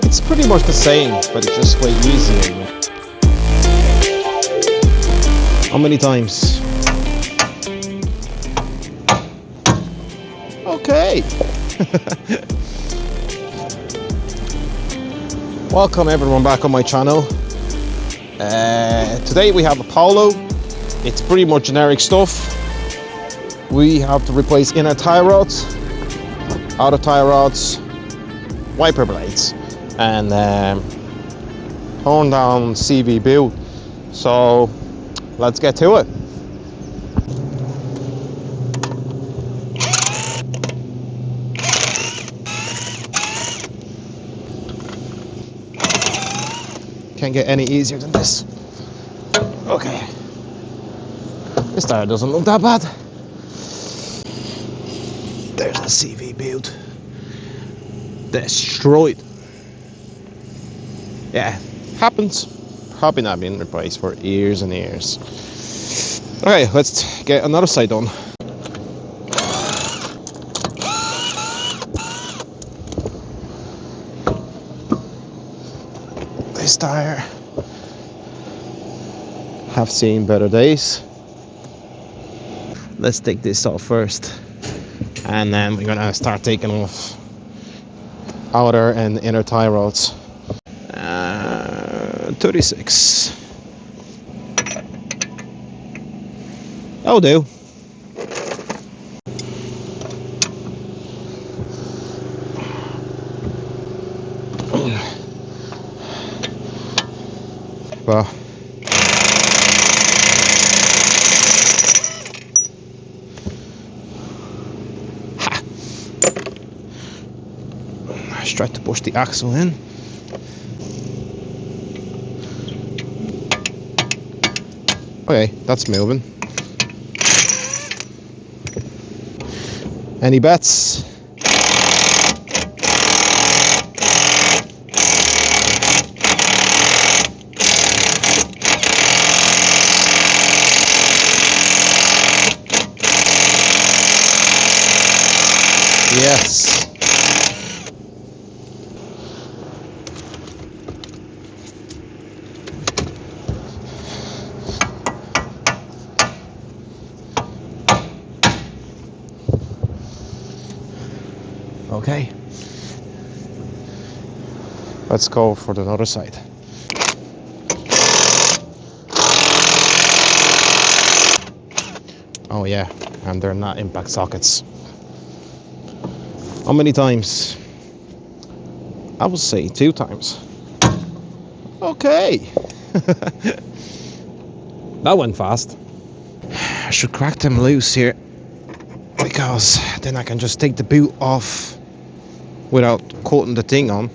It's pretty much the same, but it's just way easier. How many times? Okay. Welcome everyone back on my channel. Today we have a Polo. It's pretty much generic stuff. We have to replace inner tie rods, outer tie rods, wiper blades, and torn down CV build. So let's get to it. Can't get any easier than this. Okay. This tire doesn't look that bad. There's a CV build. Destroyed. Yeah, happens. Probably not been replaced for years and years. Okay, let's get another side done. This tire have seen better days. Let's take this off first, and then we're gonna start taking off outer and inner tie rods. 36. That'll do. Well, I tried to push the axle in. Okay, that's moving. Any bets? Yes. Okay. Let's go for the other side. Oh yeah, and they're not impact sockets. How many times? I would say 2 times. Okay. That went fast. I should crack them loose here, because then I can just take the boot off without cutting the thing on.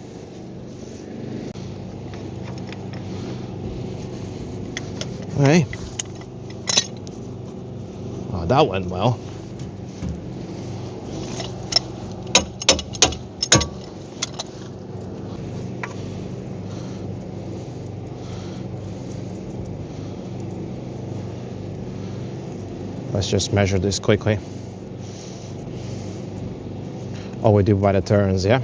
Okay. Oh, that went well. Let's just measure this quickly. Oh, we do by the turns, yeah?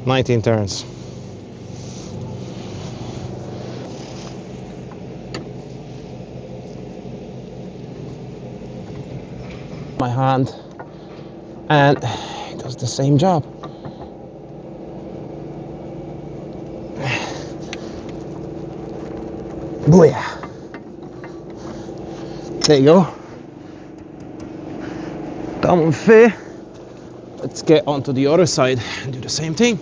Nineteen turns. My hand, and it does the same job. Booyah! There you go. Done with fair. Let's get onto the other side and do the same thing.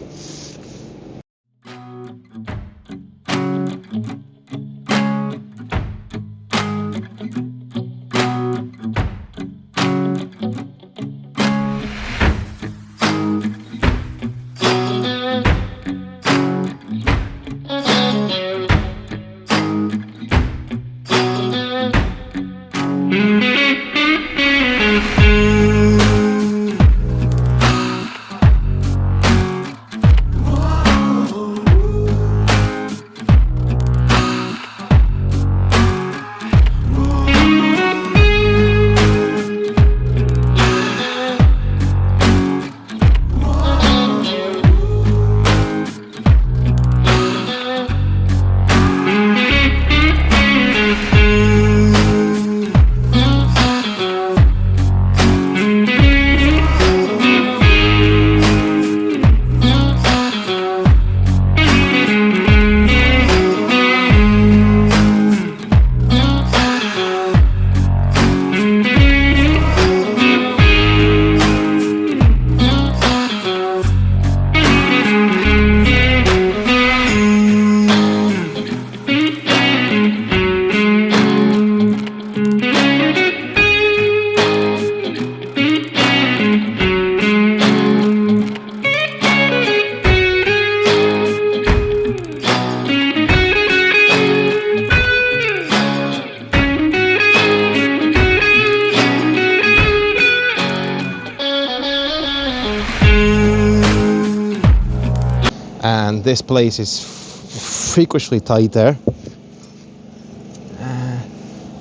and this place is freakishly tight there.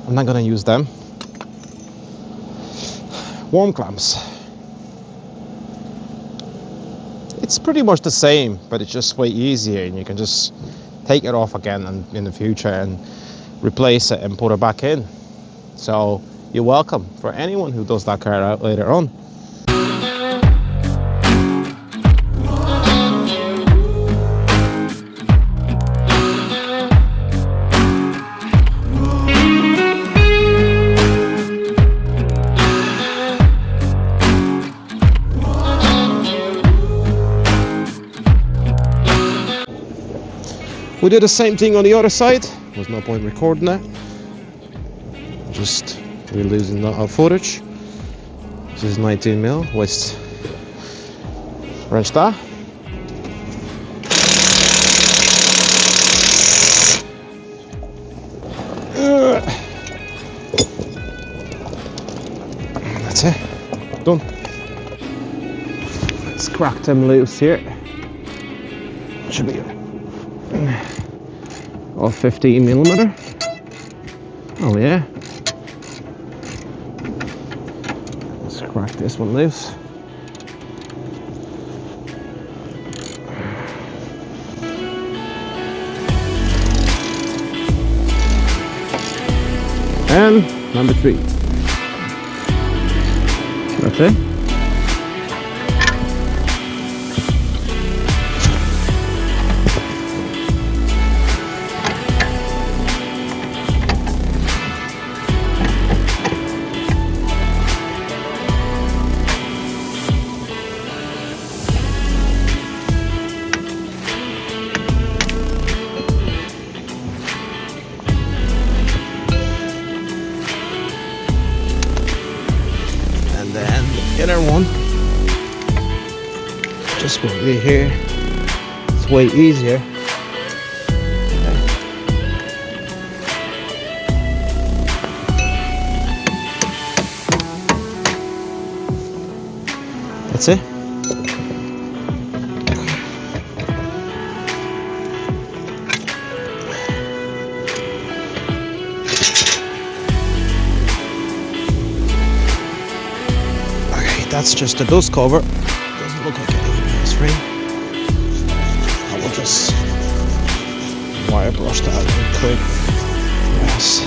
I'm not gonna use them. Worm clamps. It's pretty much the same, but it's just way easier, and you can just take it off again and in the future and replace it and put it back in. So you're welcome for anyone who does that car out later on. We did the same thing on the other side. There's no point recording that. Just we're losing that footage. This is 19mm West wrench that. That's it. Done. Let's crack them loose here. Should be all 15mm. Oh yeah. Let's crack this one loose. And number 3. That's it. Inner one just will be here. It's way easier. That's it. That's just a dust cover. Doesn't look like anything else free. I will just wire brush that real quick. Yes.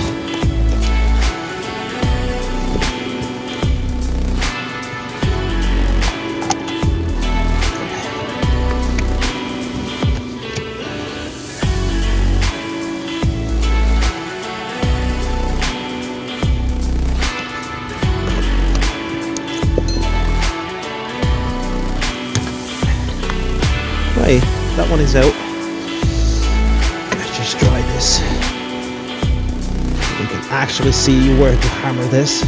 Right, that one is out. Let's just try this. You can actually see where to hammer this.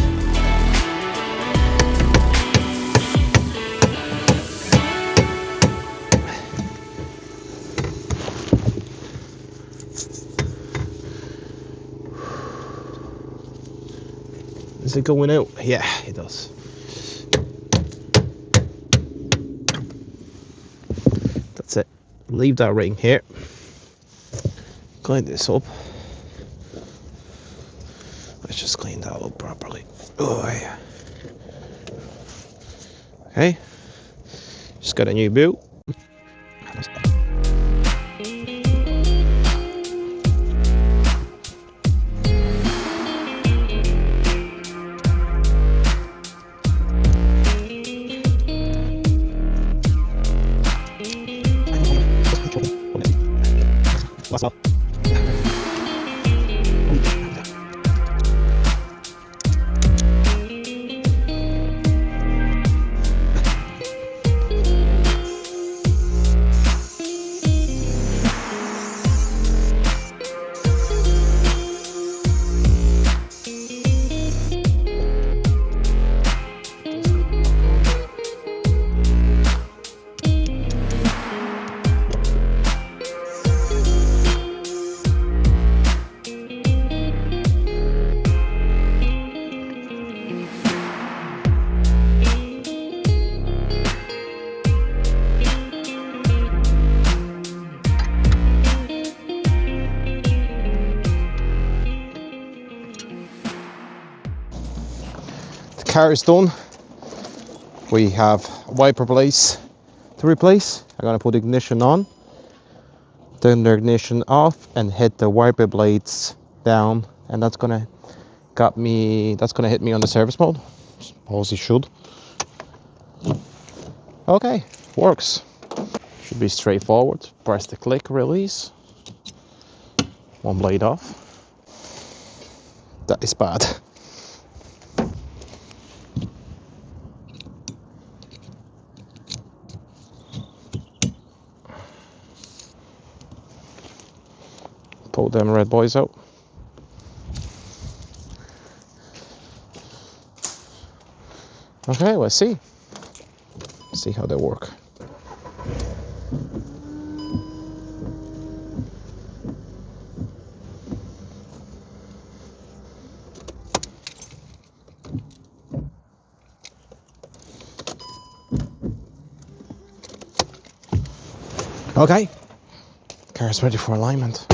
Is it going out? Yeah, it does. That's it. Leave that ring here. Clean this up. Let's just clean that up properly. Oh yeah. Okay. Just got a new boot. What's up? car is done. We have wiper blades to replace. I'm gonna put ignition on, turn the ignition off, and hit the wiper blades down, and that's gonna hit me on the service mode. Suppose it should. Okay, works. Should be straightforward. Press the click, release. One blade off. That is bad. Pull them red boys out. Okay, let's see. See how they work. Okay, car is ready for alignment.